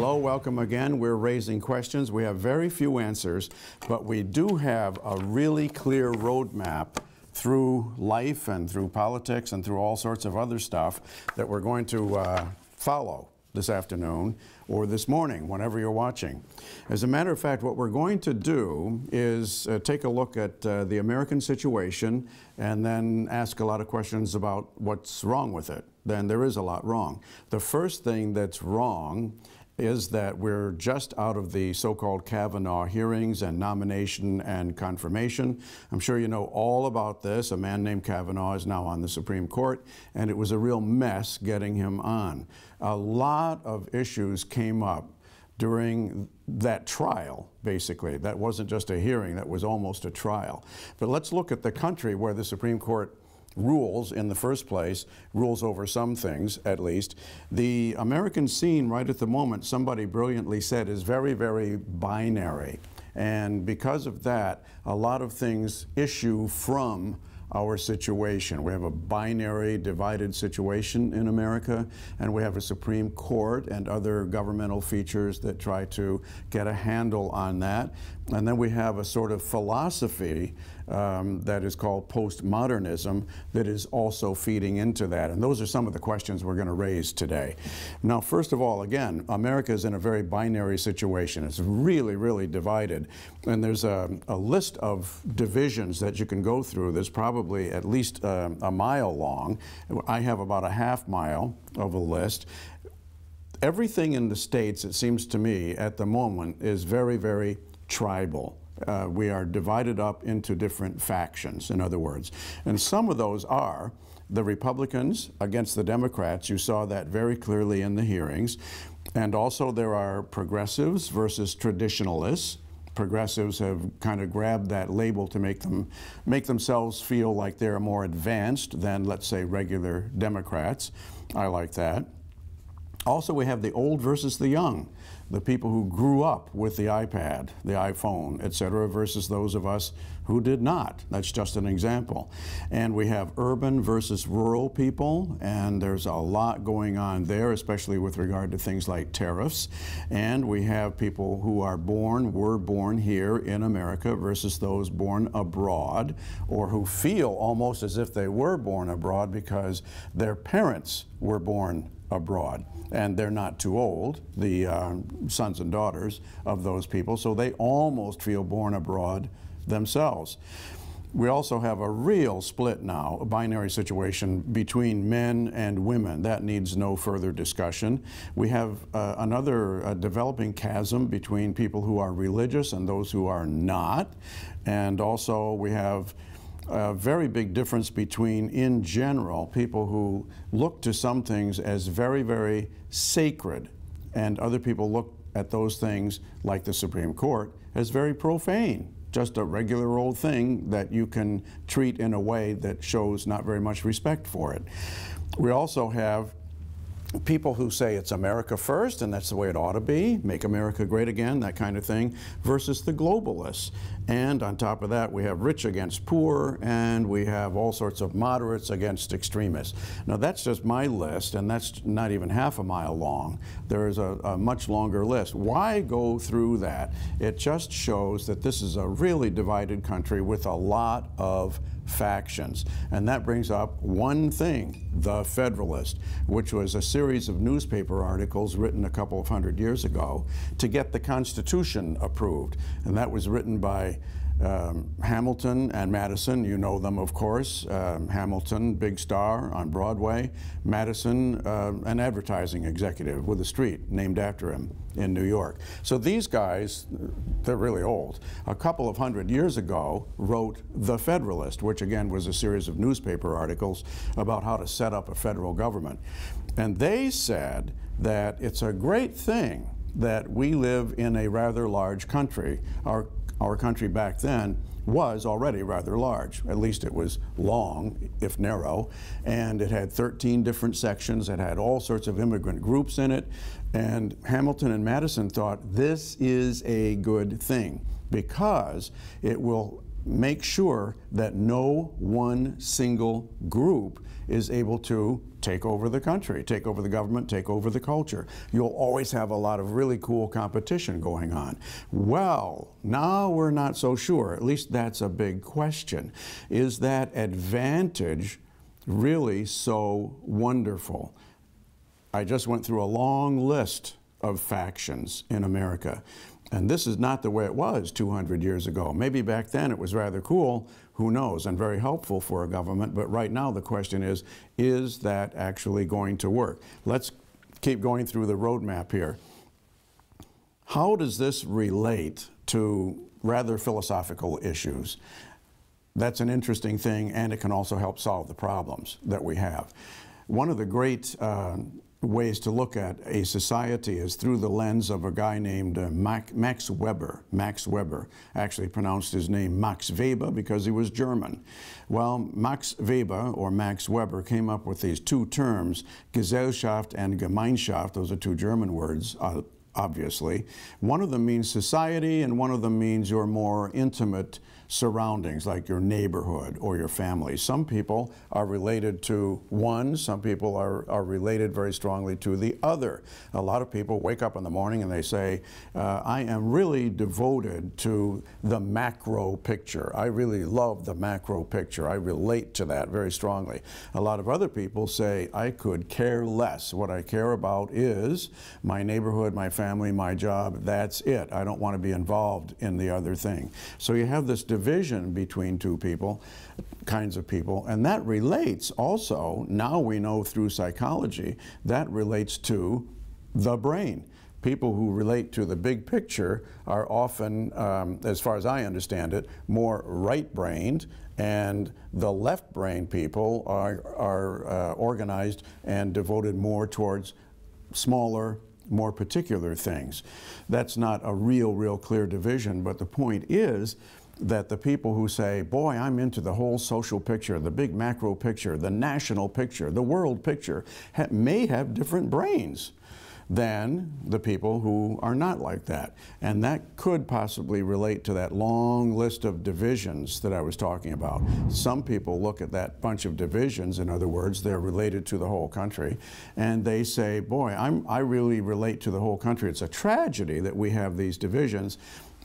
Hello, welcome again. We're raising questions. We have very few answers, but we do have a really clear roadmap through life and through politics and through all sorts of other stuff that we're going to follow this afternoon or this morning, whenever you're watching. As a matter of fact, what we're going to do is take a look at the American situation and then ask a lot of questions about what's wrong with it. Then there is a lot wrong. The first thing that's wrong is that we're just out of the so-called Kavanaugh hearings and nomination and confirmation. I'm sure you know all about this. A man named Kavanaugh is now on the Supreme Court, and it was a real mess getting him on. A lot of issues came up during that trial, basically. That wasn't just a hearing, that was almost a trial. But let's look at the country where the Supreme Court rules in the first place, rules over some things at least. The American scene right at the moment, somebody brilliantly said, is very, very binary. And because of that, a lot of things issue from our situation. We have a binary, divided situation in America, and we have a Supreme Court and other governmental features that try to get a handle on that. And then we have a sort of philosophy that is called postmodernism that is also feeding into that. And those are some of the questions we're going to raise today. Now, first of all, again, America is in a very binary situation. It's really, really divided. And there's a list of divisions that you can go through. There's probably at least a mile long. I have about a half mile of a list. Everything in the states, it seems to me, at the moment is very, very tribal. We are divided up into different factions, in other words. And some of those are the Republicans against the Democrats. You saw that very clearly in the hearings. And also there are progressives versus traditionalists. Progressives have kind of grabbed that label to make themselves feel like they're more advanced than, let's say, regular Democrats. I like that. Also, we have the old versus the young, the people who grew up with the iPad, the iPhone, etc., versus those of us who did not. That's just an example. And we have urban versus rural people, and there's a lot going on there, especially with regard to things like tariffs. And we have people who were born here in America versus those born abroad, or who feel almost as if they were born abroad because their parents were born abroad, and they're not too old, the sons and daughters of those people, so they almost feel born abroad themselves. We also have a real split now, a binary situation between men and women. That needs no further discussion. We have another developing chasm between people who are religious and those who are not. And also we have a very big difference between, in general, people who look to some things as very, very sacred, and other people look at those things, like the Supreme Court, as very profane. Just a regular old thing that you can treat in a way that shows not very much respect for it. We also have people who say it's America first and that's the way it ought to be, make America great again, that kind of thing, versus the globalists. And on top of that, we have rich against poor, and we have all sorts of moderates against extremists. Now, that's just my list, and that's not even half a mile long. There is a much longer list. Why go through that? It just shows that this is a really divided country with a lot of factions. And that brings up one thing, The Federalist, which was a series of newspaper articles written a couple of hundred years ago to get the Constitution approved. And that was written by Hamilton and Madison. You know them, of course. Hamilton, big star on Broadway. Madison, an advertising executive with a street named after him in New York. So these guys, they're really old. A couple of hundred years ago wrote The Federalist, which again was a series of newspaper articles about how to set up a federal government. And they said that it's a great thing that we live in a rather large country. Our country back then was already rather large. At least it was long, if narrow, and it had 13 different sections. It had all sorts of immigrant groups in it, and Hamilton and Madison thought this is a good thing because it will make sure that no one single group is able to take over the country, take over the government, take over the culture. You'll always have a lot of really cool competition going on. Well, now we're not so sure. At least that's a big question. Is that advantage really so wonderful? I just went through a long list of factions in America. And this is not the way it was 200 years ago. Maybe back then it was rather cool, who knows, and very helpful for a government. But right now the question is that actually going to work? Let's keep going through the roadmap here. How does this relate to rather philosophical issues? That's an interesting thing, and it can also help solve the problems that we have. One of the great ways to look at a society is through the lens of a guy named Max Weber. Max Weber actually pronounced his name Max Weber because he was German. Well, Max Weber, or Max Weber, came up with these two terms, Gesellschaft and Gemeinschaft. Those are two German words, obviously. One of them means society, and one of them means your more intimate surroundings, like your neighborhood or your family. Some people are related to one, some people are related very strongly to the other. A lot of people wake up in the morning and they say, I am really devoted to the macro picture. I really love the macro picture. I relate to that very strongly. A lot of other people say, I could care less. What I care about is my neighborhood, my family, my job. That's it. I don't want to be involved in the other thing. So you have this division between two kinds of people, and that relates also, now we know through psychology, that relates to the brain. People who relate to the big picture are often, as far as I understand it, more right-brained, and the left-brained people are organized and devoted more towards smaller, more particular things. That's not a real clear division, but the point is that the people who say, boy, I'm into the whole social picture, the big macro picture, the national picture, the world picture, may have different brains than the people who are not like that. And that could possibly relate to that long list of divisions that I was talking about. Some people look at that bunch of divisions, in other words, they're related to the whole country, and they say, boy, I really relate to the whole country. It's a tragedy that we have these divisions.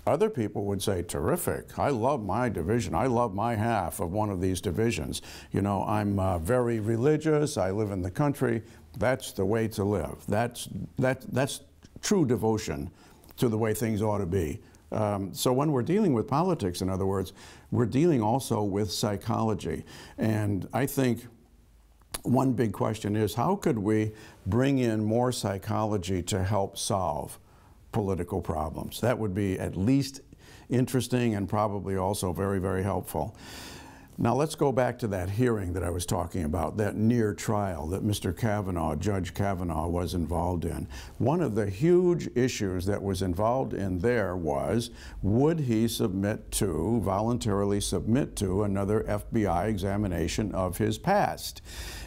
Other people would say, terrific, I love my division. I love my half of one of these divisions. You know, I'm very religious. I live in the country. That's the way to live. That's true devotion to the way things ought to be. So when we're dealing with politics, in other words, we're dealing also with psychology. And I think one big question is, how could we bring in more psychology to help solve political problems? That would be at least interesting and probably also very helpful. Now let's go back to that hearing that I was talking about, that near trial that Mr. Kavanaugh, Judge Kavanaugh, was involved in. One of the huge issues that was involved in there was, would he voluntarily submit to another FBI examination of his past?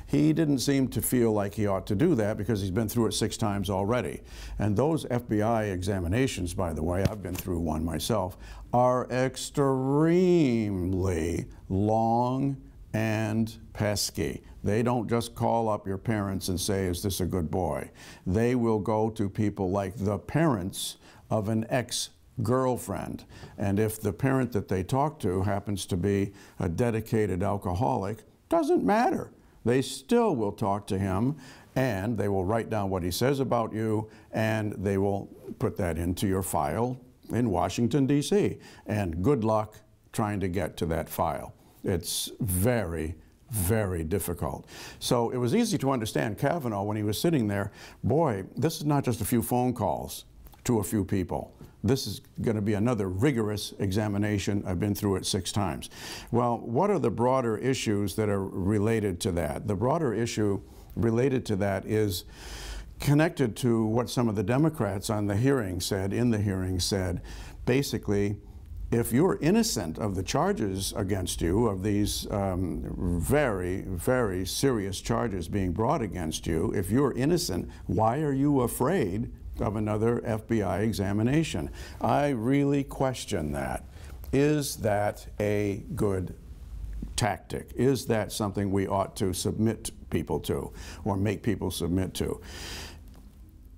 He didn't seem to feel like he ought to do that because he's been through it 6 times already. And those FBI examinations, by the way, I've been through one myself, are extremely long and pesky. They don't just call up your parents and say, is this a good boy? They will go to people like the parents of an ex-girlfriend. And if the parent that they talk to happens to be a dedicated alcoholic, doesn't matter. They still will talk to him, and they will write down what he says about you, and they will put that into your file in Washington, D.C. And good luck trying to get to that file. It's very difficult. So it was easy to understand Kavanaugh when he was sitting there. Boy, this is not just a few phone calls to a few people. This is going to be another rigorous examination. I've been through it 6 times. Well, what are the broader issues that are related to that? The broader issue related to that is connected to what some of the Democrats on the hearing said, basically, if you're innocent of the charges against you, of these very serious charges being brought against you, if you're innocent, why are you afraid of another FBI examination? I really question that. Is that a good tactic? Is that something we ought to submit people to or make people submit to?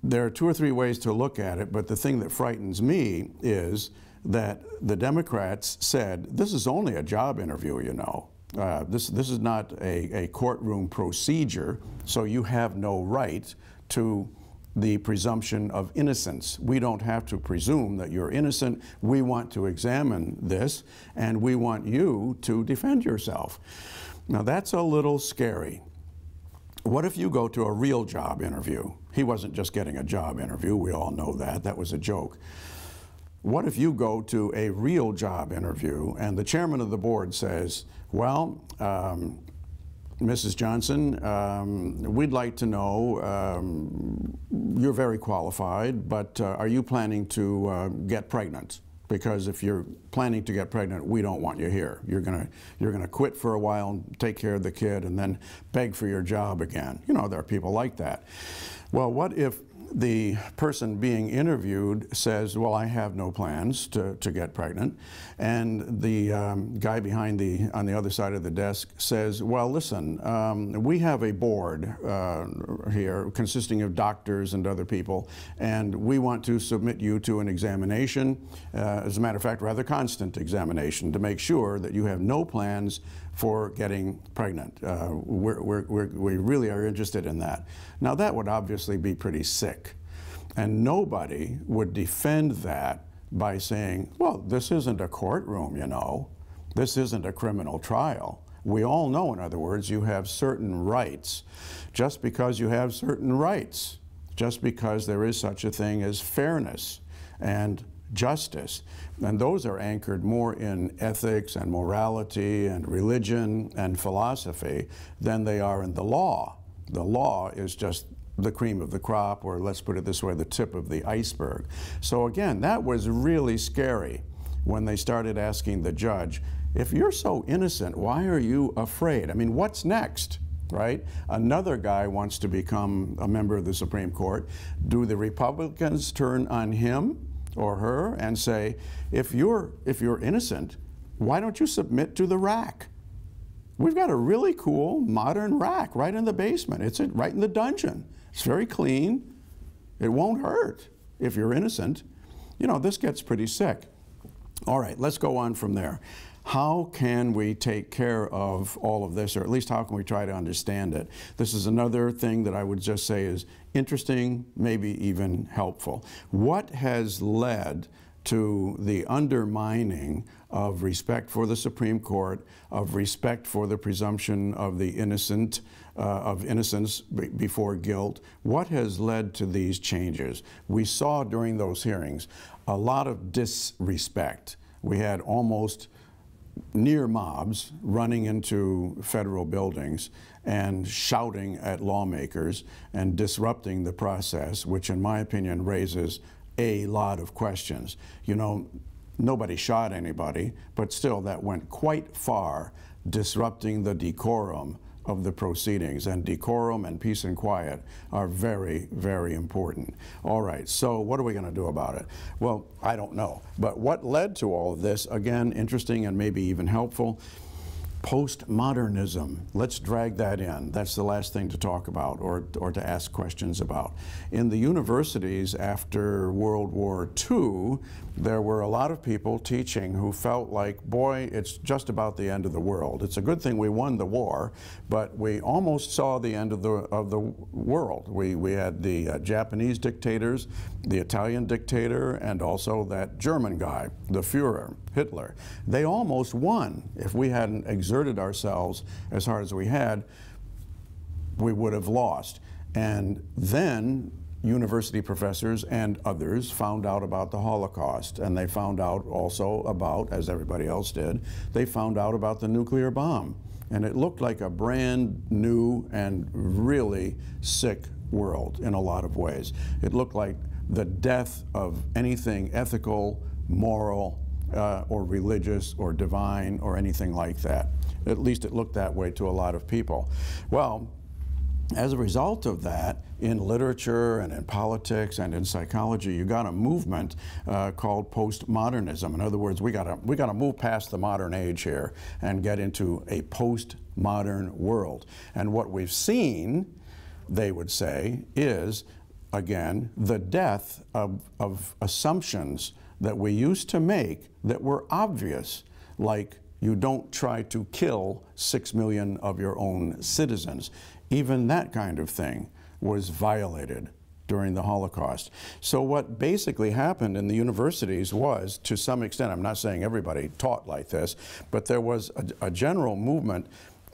There are 2 or 3 ways to look at it, but the thing that frightens me is that the Democrats said, this is only a job interview, you know. This is not a courtroom procedure, so you have no right to the presumption of innocence. We don't have to presume that you're innocent. We want to examine this, and we want you to defend yourself. Now, that's a little scary. What if you go to a real job interview? He wasn't just getting a job interview. We all know that. That was a joke. What if you go to a real job interview and the chairman of the board says, well, Mrs. Johnson, we'd like to know, you're very qualified, but are you planning to get pregnant? Because if you're planning to get pregnant, we don't want you here. You're gonna quit for a while and take care of the kid and then beg for your job again. You know, there are people like that. Well, what if the person being interviewed says, well, I have no plans to get pregnant, and the guy on the other side of the desk says, well, listen, we have a board here consisting of doctors and other people, and we want to submit you to an examination, as a matter of fact, rather constant examination, to make sure that you have no plans for getting pregnant. We really are interested in that. Now, that would obviously be pretty sick. And nobody would defend that by saying, well, this isn't a courtroom, you know. This isn't a criminal trial. We all know, in other words, you have certain rights. Just because you have certain rights, just because there is such a thing as fairness and justice, and those are anchored more in ethics and morality and religion and philosophy than they are in the law. The law is just the cream of the crop, or let's put it this way, the tip of the iceberg. So again, that was really scary when they started asking the judge, if you're so innocent, why are you afraid? I mean, what's next, right? Another guy wants to become a member of the Supreme Court. Do the Republicans turn on him or her and say, if you're innocent, why don't you submit to the rack? We've got a really cool modern rack right in the basement. It's right in the dungeon. It's very clean. It won't hurt if you're innocent. You know, this gets pretty sick. All right, let's go on from there. How can we take care of all of this, or at least how can we try to understand it? This is another thing that I would just say is interesting, maybe even helpful. What has led to the undermining of respect for the Supreme Court, of respect for the presumption of the innocent, of innocence before guilt? What has led to these changes? We saw during those hearings a lot of disrespect. We had almost near mobs running into federal buildings and shouting at lawmakers and disrupting the process, which in my opinion raises a lot of questions. You know, nobody shot anybody, but still that went quite far, disrupting the decorum of the proceedings. And decorum and peace and quiet are very, very important. All right, so what are we going to do about it? Well, I don't know. But what led to all of this, again, interesting and maybe even helpful, postmodernism. Let's drag that in. That's the last thing to talk about or to ask questions about. In the universities after World War II, there were a lot of people teaching who felt like, boy, it's just about the end of the world. It's a good thing we won the war, but we almost saw the end of the world. We had the Japanese dictators, the Italian dictator, and also that German guy, the Führer, Hitler. They almost won. If we hadn't exerted ourselves as hard as we had, we would have lost. And then university professors and others found out about the Holocaust, and they found out also about, as everybody else did, they found out about the nuclear bomb. And it looked like a brand new and really sick world in a lot of ways. It looked like the death of anything ethical, moral, or religious or divine or anything like that. At least it looked that way to a lot of people. Well, as a result of that, in literature and in politics and in psychology, you got a movement called postmodernism. In other words, we got to move past the modern age here and get into a postmodern world. And what we've seen, they would say, is, again, the death of assumptions that we used to make that were obvious, like you don't try to kill 6 million of your own citizens. Even that kind of thing was violated during the Holocaust. So what basically happened in the universities was, to some extent, I'm not saying everybody taught like this, but there was a general movement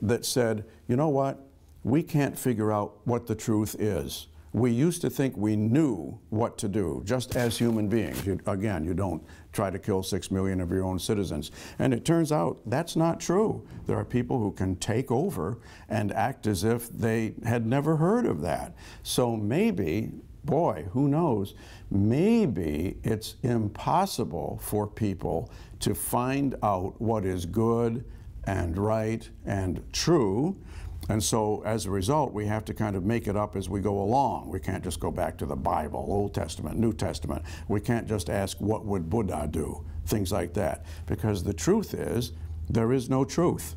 that said, you know what, we can't figure out what the truth is. We used to think we knew what to do, just as human beings. Again, you don't try to kill 6 million of your own citizens. And it turns out that's not true. There are people who can take over and act as if they had never heard of that. So maybe, boy, who knows, maybe it's impossible for people to find out what is good and right and true. And so, as a result, we have to kind of make it up as we go along. We can't just go back to the Bible, Old Testament, New Testament. We can't just ask, what would Buddha do? Things like that. Because the truth is, there is no truth.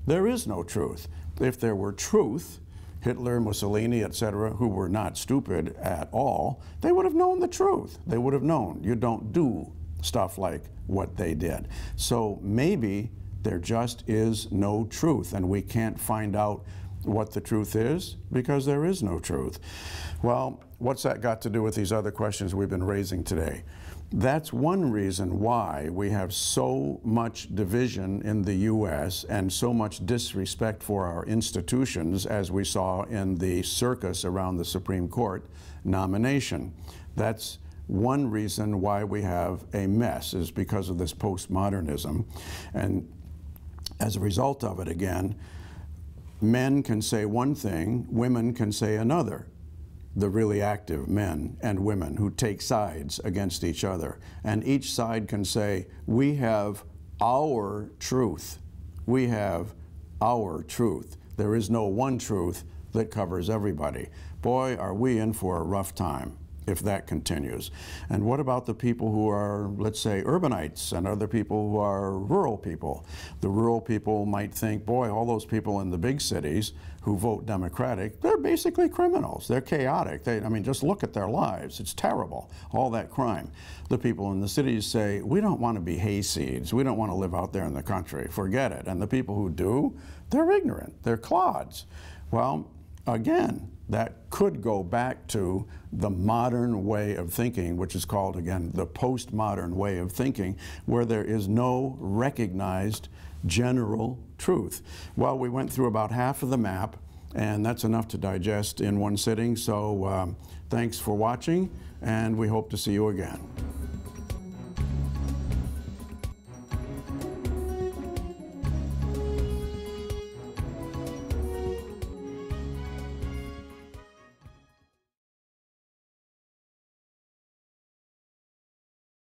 There is no truth. If there were truth, Hitler, Mussolini, etc., who were not stupid at all, they would have known the truth. They would have known you don't do stuff like what they did. So maybe there just is no truth, and we can't find out what the truth is because there is no truth. Well, what's that got to do with these other questions we've been raising today? That's one reason why we have so much division in the U.S. and so much disrespect for our institutions, as we saw in the circus around the Supreme Court nomination. That's one reason why we have a mess, is because of this postmodernism. And as a result of it, again, men can say one thing, women can say another. The really active men and women who take sides against each other. And each side can say, we have our truth. We have our truth. There is no one truth that covers everybody. Boy, are we in for a rough time if that continues. And what about the people who are, let's say, urbanites and other people who are rural people? The rural people might think, boy, all those people in the big cities who vote Democratic, they're basically criminals. They're chaotic. I mean, just look at their lives. It's terrible, all that crime. The people in the cities say, we don't want to be hayseeds. We don't want to live out there in the country. Forget it. And the people who do, they're ignorant. They're clods. Well, again, that could go back to the modern way of thinking, which is called, again, the postmodern way of thinking, where there is no recognized general truth. Well, we went through about half of the map, and that's enough to digest in one sitting. So thanks for watching, and we hope to see you again.